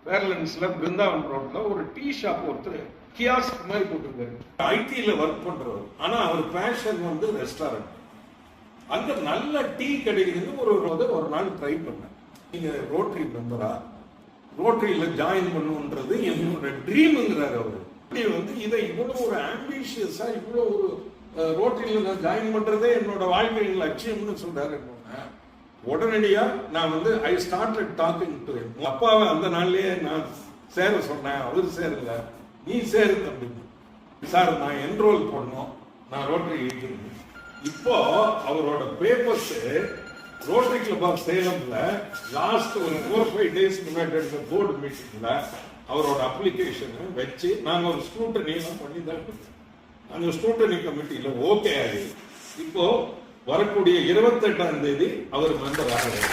வேர்லன்ஸ்ல பிருந்தாவன் ரோட்ல ஒரு tea shop ஒருத்தர் கியாஸ்க் மாதிரி போட்டிருக்காரு. ஐடில ஒர்க் பண்றவர். ஆனா அவர் பேஷன் வந்து ரெஸ்டாரண்ட். அங்க நல்ல டீ கிடைக்குதுன்னு ஒரு நாள் ட்ரை பண்ணேன். நீங்க ரோட்டரி மெம்பரா, ரோட்டரியில ஜாயின் பண்ணுன்றது என்னோட ட்ரீம்ங்கிறாரு அவரு. வந்து இதை இவ்வளவு ஒரு ஆம்பிஷியஸா இவ்வளவு ஒரு ரோட்டரியில நான் ஜாயின் பண்றதே என்னோட வாழ்க்கையின் லட்சியம்னு சொல்றாரு. உடனடியா நான் வந்து I started talking to him. அப்பாவை அந்த நாள்லயே நான் சேர சொன்னேன். அவர் சேரல, நீ சேரு தம்பி. சார் நான் என்ரோல் பண்ணோம், நான் ரோட்டரி இருக்கிறேன். இப்போ அவரோட பேப்பர்ஸ் ரோட்டரி கிளப் ஆஃப் சேலம்ல லாஸ்ட் ஒரு 4-5 டேஸ் முன்னாடி போர்டு மீட்டிங்ல அவரோட அப்ளிகேஷனை வச்சு நாங்க ஒரு ஸ்க்ரூட்டனி எல்லாம் பண்ணி தான் அந்த ஸ்க்ரூட்டனி கமிட்டியில ஓகே ஆகி இப்போ வரக்கூடிய 28ஆம் தேதி அவர் மெம்பர் ஆகிறார்.